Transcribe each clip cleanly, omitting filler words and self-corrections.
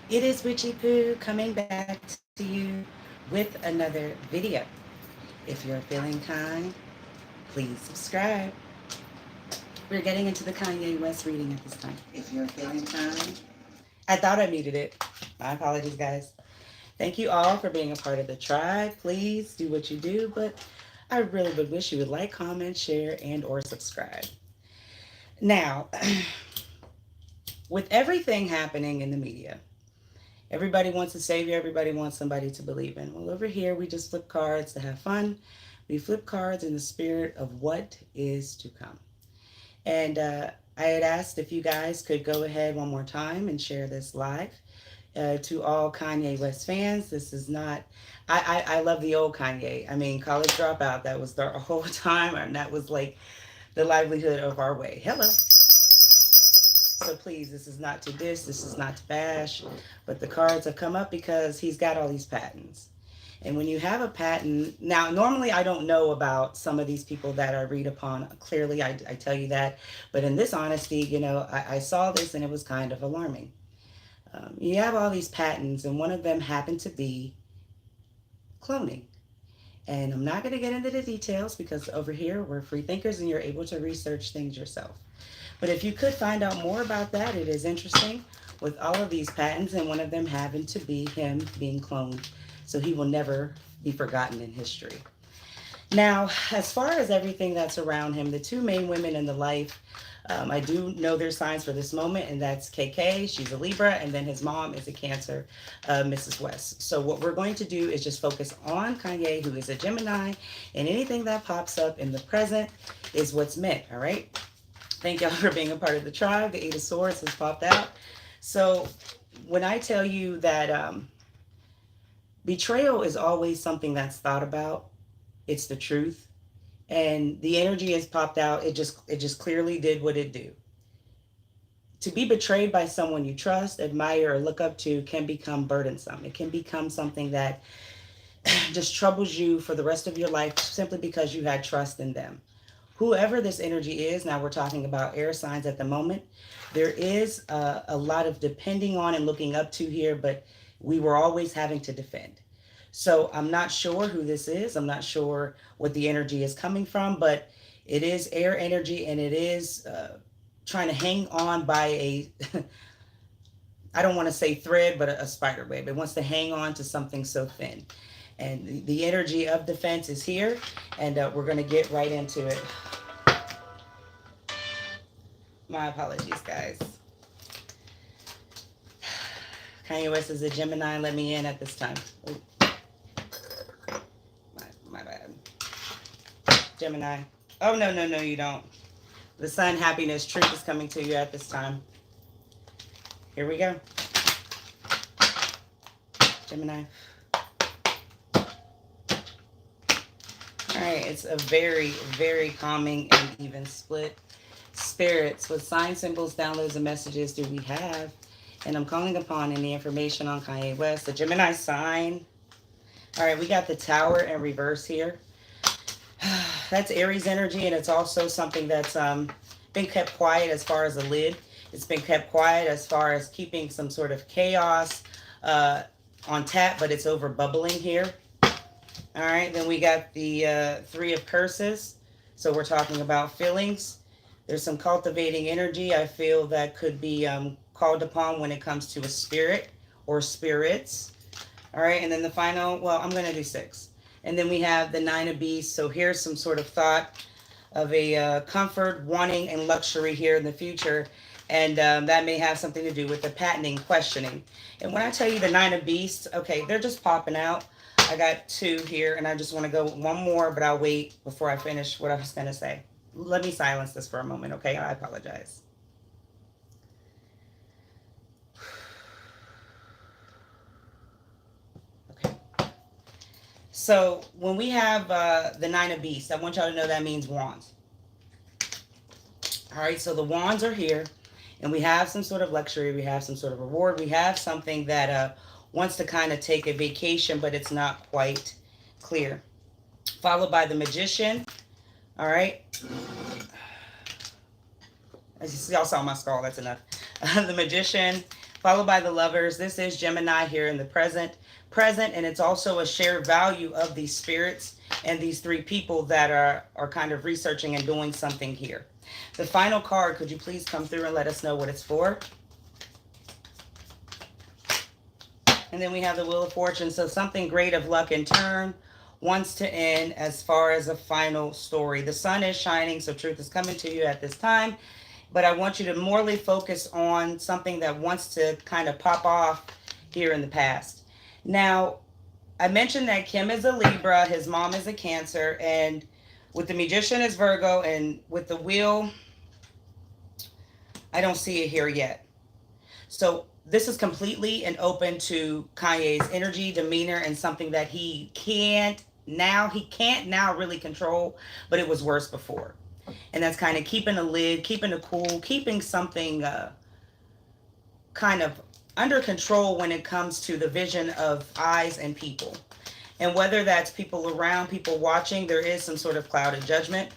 It is Witchy Poo coming back to you with another video. If you're feeling kind, please subscribe. We're getting into the Kanye West reading at this time. If you're feeling kind, I thought I muted it. My apologies, guys. Thank you all for being a part of the tribe. Please do what you do, but I really would wish you would like, comment, share, and or subscribe. Now, with everything happening in the media, everybody wants a savior. Everybody wants somebody to believe in. Well, over here, we just flip cards to have fun. We flip cards in the spirit of what is to come. And I had asked if you guys could go ahead one more time and share this live. To all Kanye West fans, this is not, I love the old Kanye. I mean, College Dropout, that was the whole time, and that was like the livelihood of our way. Hello. So please, this is not to diss, this is not to bash, but the cards have come up because he's got all these patents. And when you have a patent, now normally I don't know about some of these people that I read upon. Clearly, I tell you that. But in this honesty, I saw this and it was kind of alarming. You have all these patents, and one of them happened to be cloning. And I'm not going to get into the details because over here we're free thinkers and you're able to research things yourself. But if you could find out more about that, it is interesting with all of these patents, and one of them happened to be him being cloned. So he will never be forgotten in history. Now, as far as everything that's around him, the two main women in the life, I do know their signs for this moment, and that's KK, she's a Libra, and then his mom is a Cancer, Mrs. West. So what we're going to do is just focus on Kanye, who is a Gemini, and anything that pops up in the present is what's meant, all right? Thank y'all for being a part of the tribe. The Eight of Swords has popped out. So when I tell you that betrayal is always something that's thought about, it's the truth. And the energy has popped out. It just clearly did what it do. To be betrayed by someone you trust, admire, or look up to can become burdensome. It can become something that just troubles you for the rest of your life simply because you had trust in them. Whoever this energy is, now we're talking about air signs at the moment, there is a lot of depending on and looking up to here, but we were always having to defend. So I'm not sure who this is. I'm not sure what the energy is coming from, but it is air energy, and it is trying to hang on by a, I don't want to say thread, but a spider web. It wants to hang on to something so thin. And the energy of defense is here, and we're going to get right into it. My apologies, guys. Kanye West is a Gemini. Let me in at this time. Ooh, my bad. Gemini. Oh, no, no, no, you don't. The sun, happiness, truth is coming to you at this time. Here we go. Gemini. All right, it's a very, very calming and even split. Spirits, what sign symbols, downloads, and messages do we have? And I'm calling upon any information on Kanye West, the Gemini sign. All right, we got the Tower in reverse here. That's Aries energy, and it's also something that's been kept quiet as far as a lid. It's been kept quiet as far as keeping some sort of chaos on tap, but it's over bubbling here. All right, then we got the Three of Curses. So we're talking about feelings. There's some cultivating energy I feel that could be called upon when it comes to a spirit or spirits. All right, and then the final, well, I'm going to do 6. And then we have the Nine of Beasts. So here's some sort of thought of a comfort, wanting, and luxury here in the future. And that may have something to do with the patenting, questioning. And when I tell you the Nine of Beasts, okay, they're just popping out. I got 2 here, and I just want to go one more, but I'll wait before I finish what I was going to say. Let me silence this for a moment, okay? I apologize. Okay. So when we have the Nine of Beasts, I want y'all to know that means wands. All right, so the wands are here, and we have some sort of luxury. We have some sort of reward. We have something that wants to kind of take a vacation, but it's not quite clear. Followed by the Magician. All right. As y'all saw my skull, that's enough. The Magician, followed by the Lovers. This is Gemini here in the present, and it's also a shared value of these spirits and these three people that are kind of researching and doing something here. The final card, could you please come through and let us know what it's for? And then we have the Wheel of Fortune. So something great of luck in turn wants to end as far as a final story. The sun is shining, so truth is coming to you at this time. But I want you to morally focus on something that wants to kind of pop off here in the past. Now, I mentioned that Kim is a Libra, his mom is a Cancer, and with the Magician is Virgo, and with the Wheel, I don't see it here yet. So this is completely and open to Kanye's energy, demeanor, and something that he can't now really control, but it was worse before. And that's kind of keeping a lid, keeping a cool, keeping something kind of under control when it comes to the vision of eyes and people. And whether that's people around, people watching, there is some sort of clouded judgment.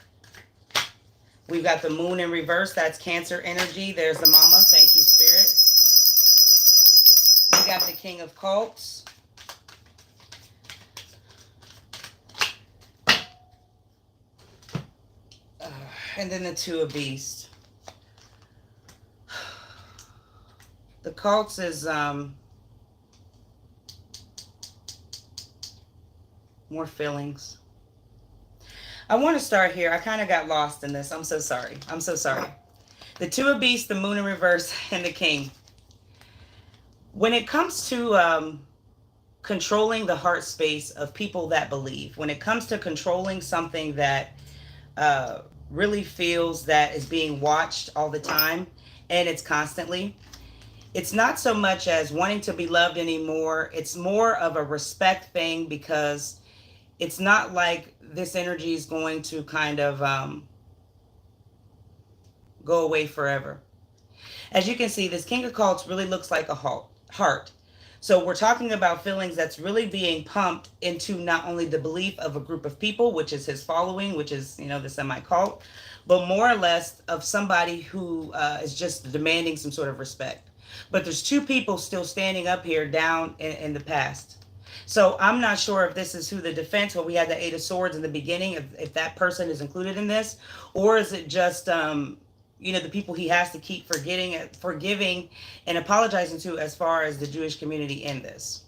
We've got the Moon in reverse. That's Cancer energy. There's the Mama. Thank you, Spirit. We got the King of Cups. And then the Two of Beasts. The Cups is more feelings. I want to start here. I kind of got lost in this. I'm so sorry. I'm so sorry. The Two of Beasts, the Moon in reverse, and the King. When it comes to controlling the heart space of people that believe, when it comes to controlling something that really feels that is being watched all the time, and it's constantly, it's not so much as wanting to be loved anymore. It's more of a respect thing, because it's not like this energy is going to kind of go away forever. As you can see, this King of Cups really looks like a heart. So we're talking about feelings that's really being pumped into not only the belief of a group of people, which is his following, which is, the semi-cult, but more or less of somebody who is just demanding some sort of respect. But there's two people still standing up here down in the past. So I'm not sure if this is who the defense, well, we had the Eight of Swords in the beginning, if that person is included in this, or is it just, the people he has to keep forgiving and apologizing to as far as the Jewish community in this.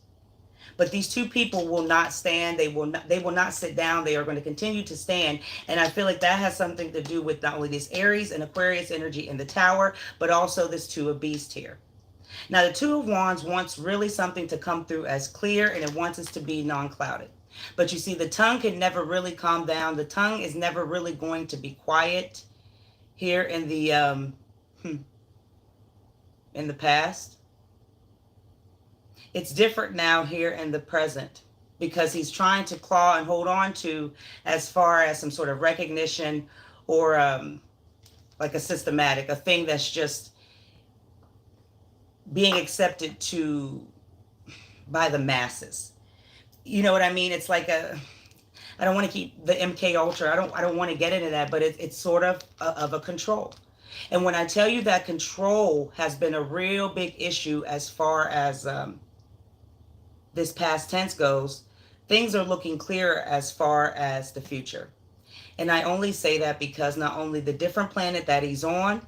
But these two people will not stand. They will not sit down. They are going to continue to stand. And I feel like that has something to do with not only this Aries and Aquarius energy in the Tower, but also this Two of Beasts here. Now, the Two of Wands wants really something to come through as clear, and it wants us to be non-clouded. But you see, the tongue can never really calm down. The tongue is never really going to be quiet here in the past. It's different now here in the present, because he's trying to claw and hold on to as far as some sort of recognition or like a thing that's just being accepted by the masses. You know what I mean? It's like I don't want to keep the MK Ultra. I don't want to get into that, but it's sort of a control. And when I tell you that control has been a real big issue as far as this past tense goes, things are looking clearer as far as the future. And I only say that because not only the different planet that he's on,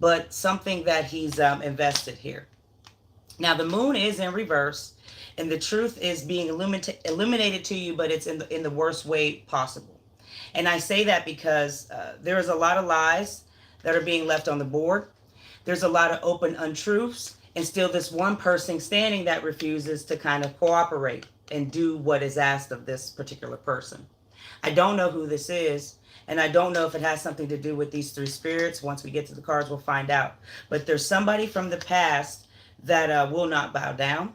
but something that he's invested here. Now, the moon is in reverse, and the truth is being illuminated to you, but it's in the worst way possible. And I say that because there is a lot of lies that are being left on the board. There's a lot of open untruths, and still this one person standing that refuses to kind of cooperate and do what is asked of this particular person. I don't know who this is, and I don't know if it has something to do with these three spirits. Once we get to the cards, we'll find out. But there's somebody from the past that will not bow down.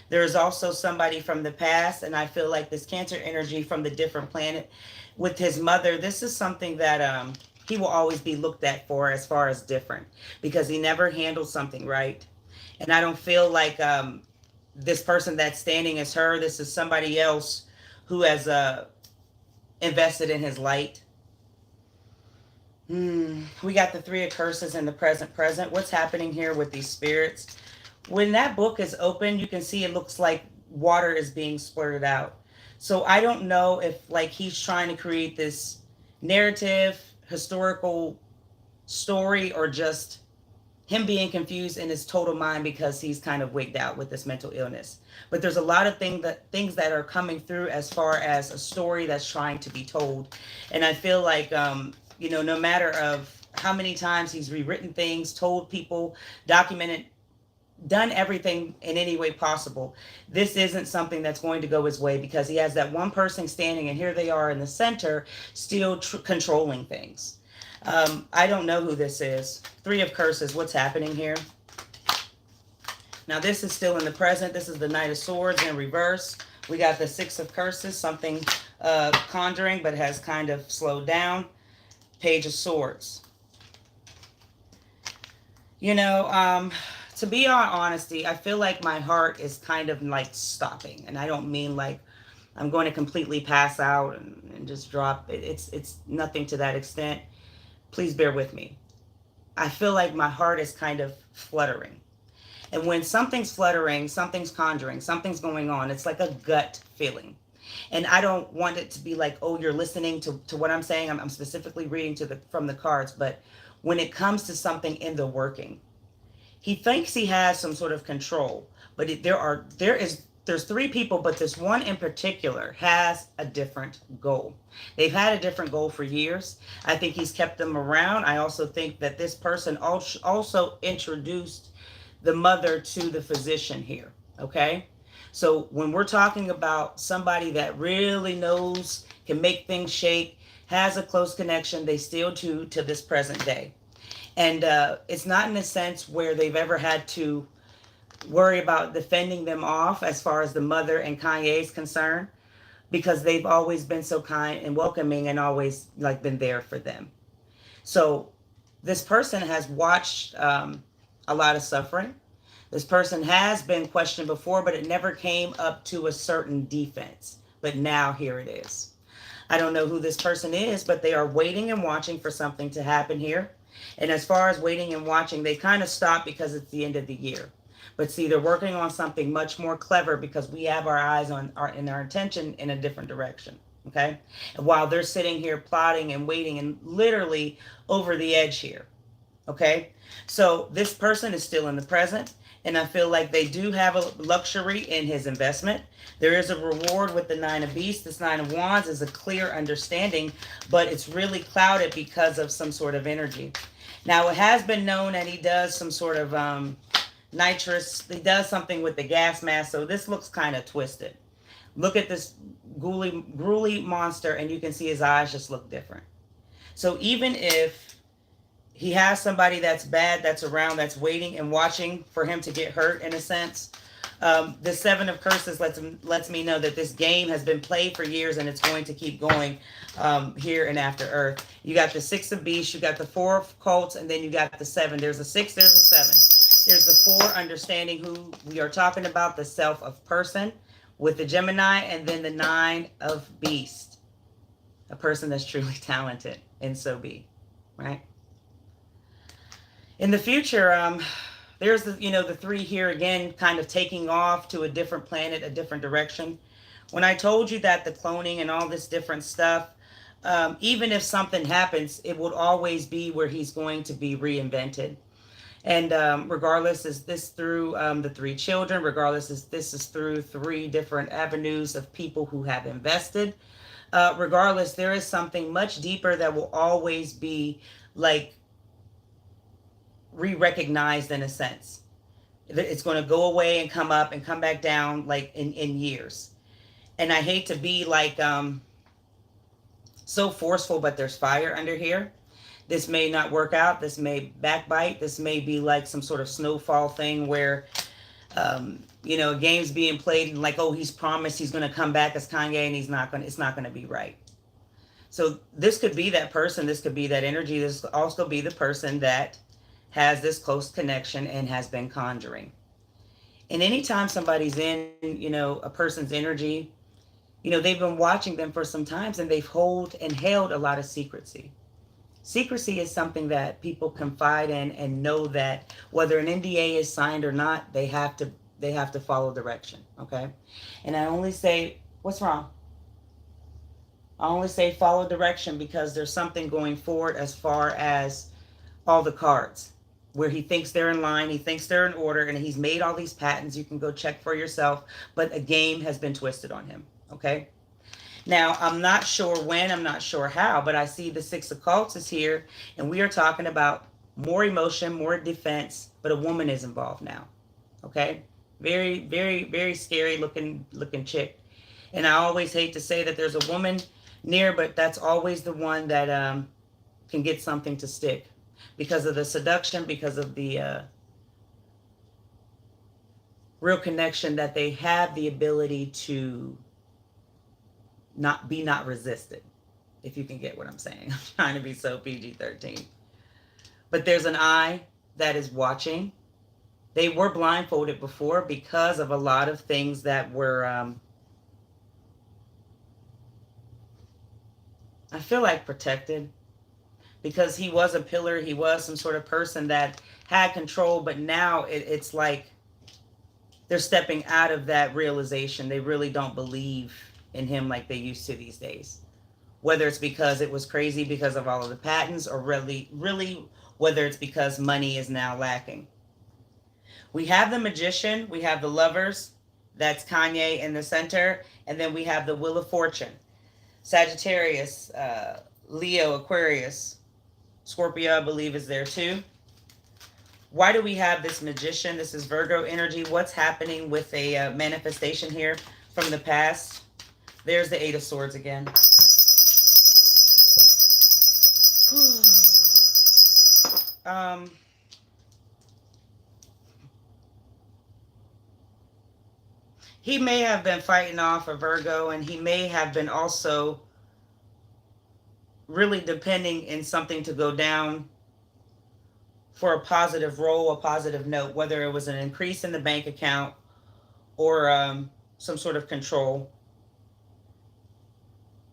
There is also somebody from the past, and I feel like this Cancer energy from the different planet with his mother, this is something that he will always be looked at for as far as different, because he never handled something right. And I don't feel like this person that's standing as her, this is somebody else who has invested in his light. We got the Three of Curses in the present. What's happening here with these spirits? when that book is open, you can see it looks like water is being splurted out. So I don't know if like he's trying to create this narrative, historical story, or just him being confused in his total mind because he's kind of wigged out with this mental illness. But there's a lot of things that are coming through as far as a story that's trying to be told, and I feel like no matter of how many times he's rewritten things, told people, documented, done everything in any way possible, this isn't something that's going to go his way because he has that one person standing, and here they are in the center, still controlling things. I don't know who this is. Three of Curses. What's happening here? Now, this is still in the present. This is the Knight of Swords in reverse. We got the Six of Curses, something conjuring, but has kind of slowed down. Page of Swords. To be on honesty, I feel like my heart is kind of like stopping. And I don't mean like I'm going to completely pass out and just drop. It's nothing to that extent. Please bear with me. I feel like my heart is kind of fluttering. And when something's fluttering, something's conjuring, something's going on, it's like a gut feeling. And I don't want it to be like, oh, you're listening to what I'm saying. I'm specifically reading from the cards. But when it comes to something in the working, he thinks he has some sort of control. But there's three people, but this one in particular has a different goal. They've had a different goal for years. I think he's kept them around. I also think that this person also introduced the mother to the physician here. Okay? So when we're talking about somebody that really knows, can make things shake, has a close connection, they still do to this present day. And it's not in a sense where they've ever had to worry about defending them off as far as the mother and Kanye is concerned, because they've always been so kind and welcoming and always like been there for them. So this person has watched a lot of suffering. This person has been questioned before, but it never came up to a certain defense. But now here it is. I don't know who this person is, but they are waiting and watching for something to happen here. And as far as waiting and watching, they kind of stop because it's the end of the year. But see, they're working on something much more clever because we have our eyes on our attention in a different direction. Okay? And while they're sitting here plotting and waiting and literally over the edge here. Okay? So this person is still in the present. And I feel like they do have a luxury in his investment. There is a reward with the Nine of Beasts. This Nine of Wands is a clear understanding, but it's really clouded because of some sort of energy. Now, it has been known that he does some sort of nitrous. He does something with the gas mask, so this looks kind of twisted. Look at this gruely monster, and you can see his eyes just look different. So even if he has somebody that's bad, that's around, that's waiting and watching for him to get hurt in a sense, the Seven of Curses lets me know that this game has been played for years and it's going to keep going here and after Earth. You got the Six of Beasts, you got the Four of Cults, and then you got the Seven. There's a six, there's a seven. There's the four, understanding who we are talking about, the self of person with the Gemini, and then the Nine of Beast, a person that's truly talented, and so be, right? In the future, there's the three here again, kind of taking off to a different planet, a different direction. When I told you that the cloning and all this different stuff, even if something happens, it would always be where he's going to be reinvented. And regardless, is this through the three children, regardless, this is through three different avenues of people who have invested. Regardless, there is something much deeper that will always be like re-recognized in a sense. It's going to go away and come up and come back down like in years. And I hate to be like so forceful, but there's fire under here. This may not work out. This may backbite. This may be like some sort of snowfall thing where, a game's being played and like, oh, he's promised he's going to come back as Kanye and it's not going to be right. So this could be that person. This could be that energy. This could also be the person that has this close connection and has been conjuring. And anytime somebody's in, a person's energy, they've been watching them for some times and they've held a lot of secrecy. Secrecy is something that people confide in and know that whether an NDA is signed or not, they have to follow direction. Okay, and I only say what's wrong. I only say follow direction because there's something going forward as far as all the cards where he thinks they're in line, he thinks they're in order, and he's made all these patents. You can go check for yourself, but a game has been twisted on him. Okay. Now, I'm not sure when, I'm not sure how, but I see the Six of Cups is here, and we are talking about more emotion, more defense, but a woman is involved now. Okay? Very, very, very scary looking chick. And I always hate to say that there's a woman near, but that's always the one that can get something to stick because of the seduction, because of the real connection that they have the ability to not resisted, if you can get what I'm saying. I'm trying to be so PG-13. But there's an eye that is watching. They were blindfolded before because of a lot of things that were, I feel like protected. Because he was a pillar, he was some sort of person that had control, but now it's like they're stepping out of that realization. They really don't believe in him like they used to these days. Whether it's because it was crazy because of all of the patents, or really whether it's because money is now lacking. We have the Magician, we have the Lovers, that's Kanye in the center, and then we have the Wheel of Fortune. Sagittarius, Leo, Aquarius, Scorpio, I believe, is there too. Why do we have this Magician? This is Virgo energy. What's happening with a manifestation here from the past? There's the Eight of Swords again. He may have been fighting off a Virgo, and he may have been also really depending in something to go down for a positive role, a positive note, whether it was an increase in the bank account or some sort of control.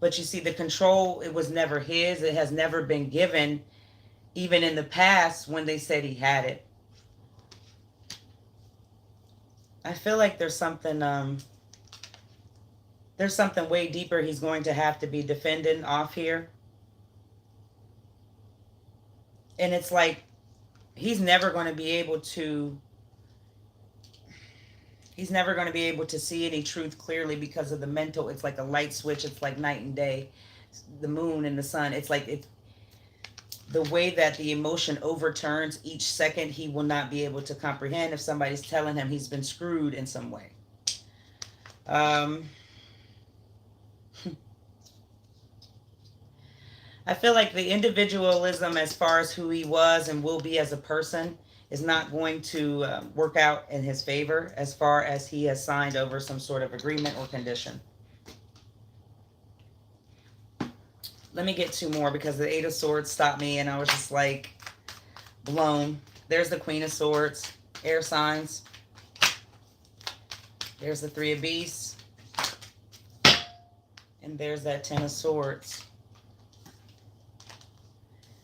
But you see, the control, it was never his. It has never been given, even in the past when they said he had it. I feel like there's something way deeper he's going to have to be defending off here. And it's like he's never going to be able to see any truth clearly because of the mental. It's like a light switch. It's like night and day, the moon and the sun. It's like the way that the emotion overturns each second. He will not be able to comprehend if somebody's telling him he's been screwed in some way. I feel like the individualism as far as who he was and will be as a person is not going to work out in his favor as far as he has signed over some sort of agreement or condition. Let me get two more because the Eight of Swords stopped me and I was just like blown. There's the Queen of Swords, air signs. There's the Three of Beasts. And there's that Ten of Swords.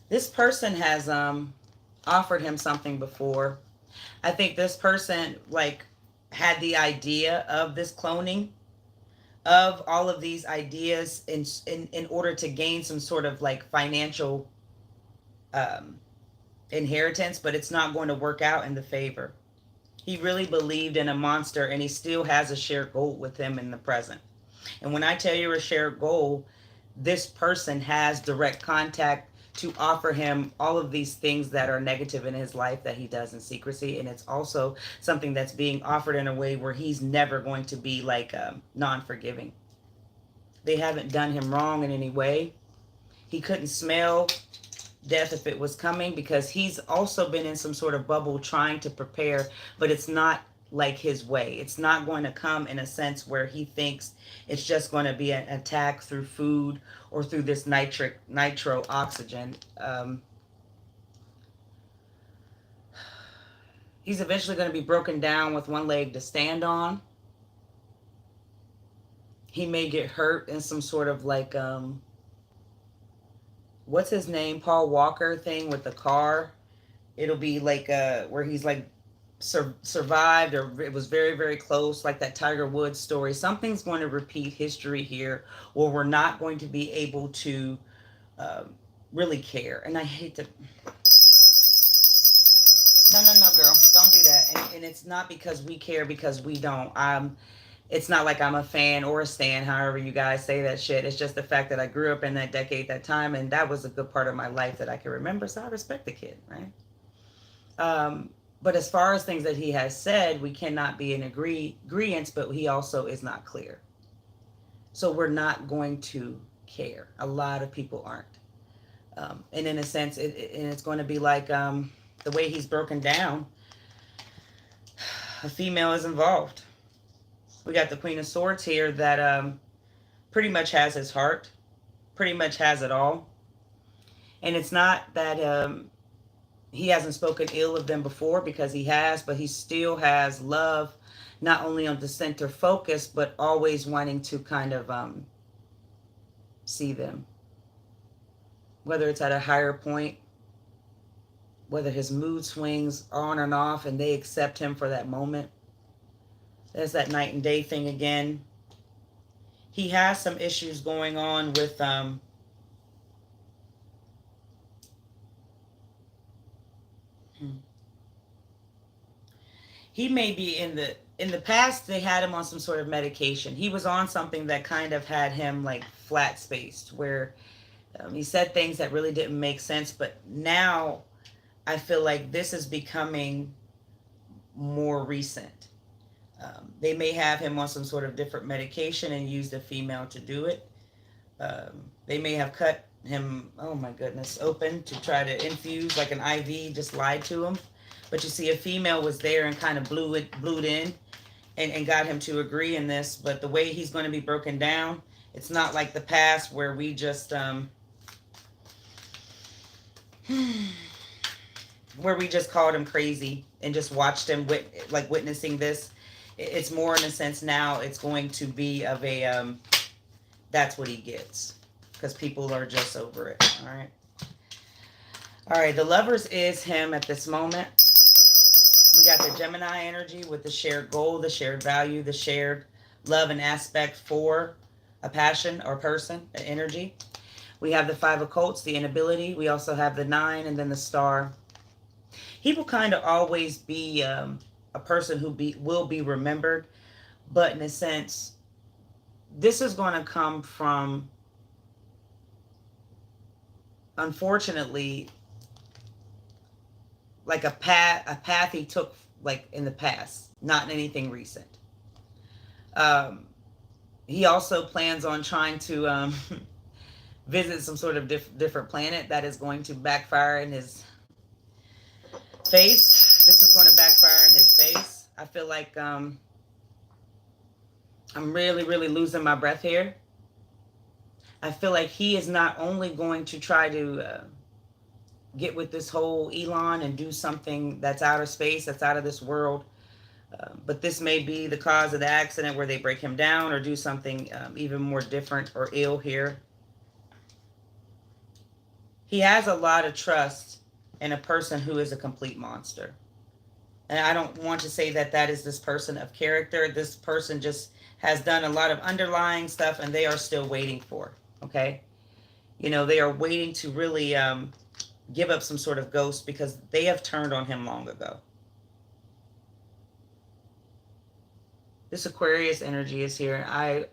This person has offered him something before. I think this person like had the idea of this cloning, of all of these ideas in order to gain some sort of like financial inheritance, but it's not going to work out in the favor. He really believed in a monster, and he still has a shared goal with him in the present. And when I tell you a shared goal, this person has direct contact to offer him all of these things that are negative in his life that he does in secrecy. And it's also something that's being offered in a way where he's never going to be like non-forgiving. They haven't done him wrong in any way. He couldn't smell death if it was coming because he's also been in some sort of bubble trying to prepare, but it's not like his way. It's not going to come in a sense where he thinks it's just going to be an attack through food or through this nitro oxygen. He's eventually going to be broken down with one leg to stand on. He may get hurt in some sort of like what's his name, Paul Walker thing with the car. It'll be like where he's like survived, or it was very, very close, like that Tiger Woods story. Something's going to repeat history here, where we're not going to be able to um, really care. And I hate to. No, no, no, girl, don't do that. And it's not because we care, because we don't. It's not like I'm a fan or a stan, however you guys say that shit. It's just the fact that I grew up in that decade, that time, and that was a good part of my life that I can remember. So I respect the kid, right? But as far as things that he has said, we cannot be in agreement, but he also is not clear. So we're not going to care. A lot of people aren't. And in a sense, and it's going to be like the way he's broken down, a female is involved. We got the Queen of Swords here that pretty much has his heart, pretty much has it all. And it's not that he hasn't spoken ill of them before, because he has, but he still has love, not only on the center focus, but always wanting to kind of see them. Whether it's at a higher point, whether his mood swings on and off and they accept him for that moment. There's that night and day thing again. He has some issues going on with he may be in the past, they had him on some sort of medication. He was on something that kind of had him like flat spaced, where he said things that really didn't make sense. But now I feel like this is becoming more recent. They may have him on some sort of different medication and used a female to do it. They may have cut him, oh my goodness, open to try to infuse like an IV, just lied to him. But you see, a female was there and kind of blew in and got him to agree in this. But the way he's going to be broken down, it's not like the past where we just where we just called him crazy and just watched him witnessing this. It's more in a sense now it's going to be of a that's what he gets, because people are just over it. All right, the Lovers is him at this moment. We got the Gemini energy with the shared goal, the shared value, the shared love and aspect for a passion or person, an energy. We have the Five of Coats, the inability. We also have the Nine, and then the Star. He will kind of always be a person who will be remembered, but in a sense, this is going to come from, unfortunately, like a path he took like in the past, not in anything recent. He also plans on trying to visit some sort of different planet that is going to backfire in his face. This is going to backfire in his face. I feel like I'm really, really losing my breath here. I feel like he is not only going to try to get with this whole Elon and do something that's outer space, that's out of this world, but this may be the cause of the accident where they break him down or do something even more different or ill here. He has a lot of trust in a person who is a complete monster. And I don't want to say that that is this person of character. This person just has done a lot of underlying stuff, and they are still waiting for, okay? You know, they are waiting to really give up some sort of ghost, because they have turned on him long ago. This Aquarius energy is here. I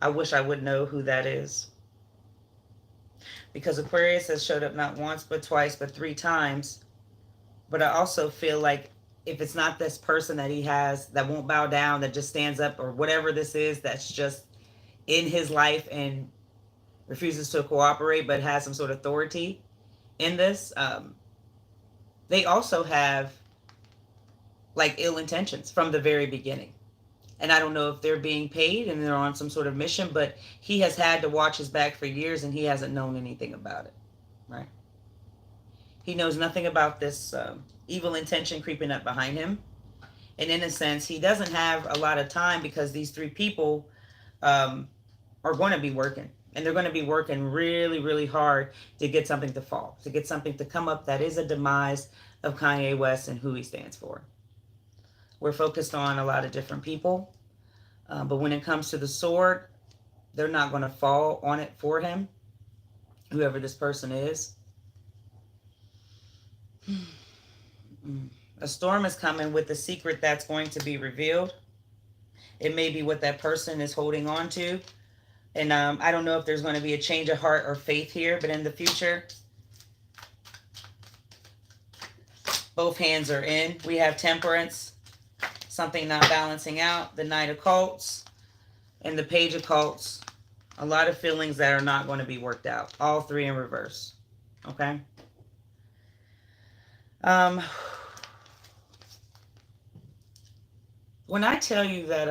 wish I would know who that is, because Aquarius has showed up not once, but twice, but 3 times. But I also feel like if it's not this person that he has that won't bow down, that just stands up, or whatever this is that's just in his life and refuses to cooperate but has some sort of authority in this, they also have like ill intentions from the very beginning. And I don't know if they're being paid and they're on some sort of mission, but he has had to watch his back for years and he hasn't known anything about it, right? He knows nothing about this evil intention creeping up behind him. And in a sense, he doesn't have a lot of time, because these 3 people are going to be working. And they're going to be working really, really hard to get something to fall, to get something to come up that is a demise of Kanye West and who he stands for. We're focused on a lot of different people, but when it comes to the sword, they're not going to fall on it for him, whoever this person is. A storm is coming with a secret that's going to be revealed. It may be what that person is holding on to. And I don't know if there's going to be a change of heart or faith here, but in the future, both hands are in. We have temperance, something not balancing out, the Knight of Cups, and the Page of Cups. A lot of feelings that are not going to be worked out. All three in reverse. Okay? Um, when I tell you that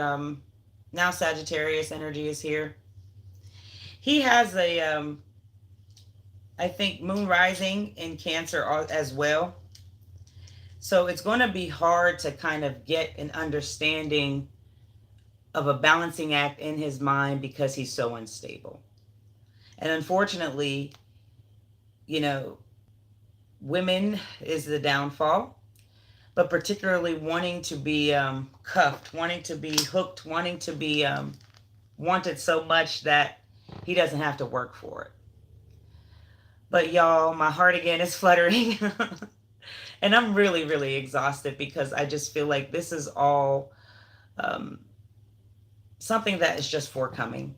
now Sagittarius energy is here, he has a, I think, moon rising in Cancer as well. So it's going to be hard to kind of get an understanding of a balancing act in his mind because he's so unstable. And unfortunately, you know, women is the downfall, but particularly wanting to be cuffed, wanting to be hooked, wanting to be wanted so much that he doesn't have to work for it. But y'all, my heart again is fluttering. And I'm really, really exhausted because I just feel like this is all um, something that is just forthcoming.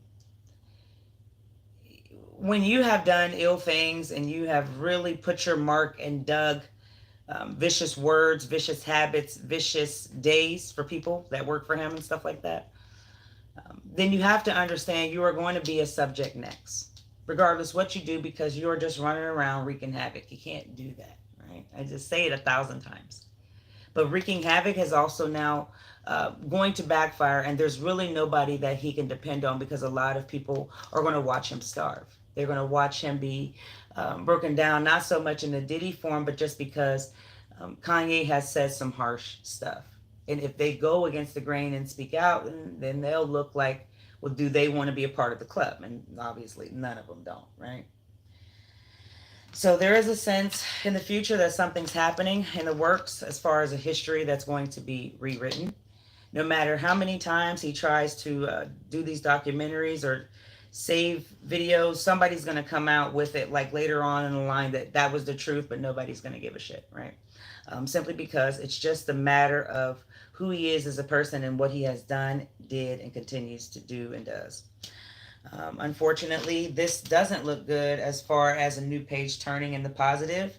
When you have done ill things and you have really put your mark and dug vicious words, vicious habits, vicious days for people that work for him and stuff like that, then you have to understand you are going to be a subject next, regardless what you do, because you're just running around wreaking havoc. You can't do that, right? I just say it 1,000 times. But wreaking havoc is also now going to backfire, and there's really nobody that he can depend on because a lot of people are going to watch him starve. They're going to watch him be broken down, not so much in the Diddy form, but just because Kanye has said some harsh stuff. And if they go against the grain and speak out, then they'll look like, well, do they want to be a part of the club? And obviously, none of them don't, right? So there is a sense in the future that something's happening in the works as far as a history that's going to be rewritten. No matter how many times he tries to do these documentaries or save videos, somebody's going to come out with it like later on in the line that that was the truth, but nobody's going to give a shit, right? Simply because it's just a matter of who he is as a person and what he has done, did, and continues to do and does. Unfortunately, this doesn't look good as far as a new page turning in the positive,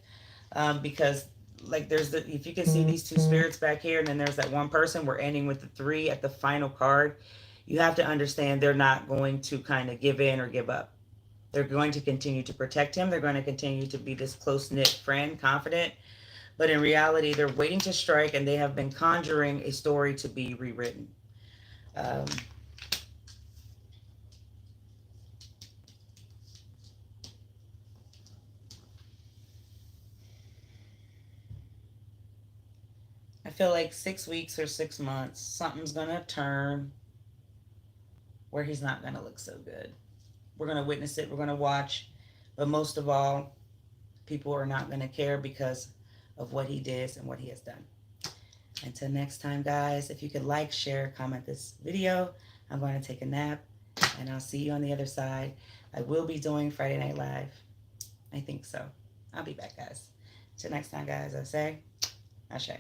because like there's the, if you can see these two spirits back here, and then there's that one person. We're ending with the 3 at the final card. You have to understand they're not going to kind of give in or give up. They're going to continue to protect him. They're going to continue to be this close knit friend, confident. But in reality, they're waiting to strike, and they have been conjuring a story to be rewritten. Um, I feel like 6 weeks or 6 months, something's gonna turn where he's not gonna look so good. We're gonna witness it, we're gonna watch, but most of all, people are not gonna care because of what he did and what he has done. Until next time, guys, if you could like, share, comment this video, I'm going to take a nap, and I'll see you on the other side. I will be doing Friday Night Live. I think so. I'll be back, guys. Till next time, guys, I say, Ashe.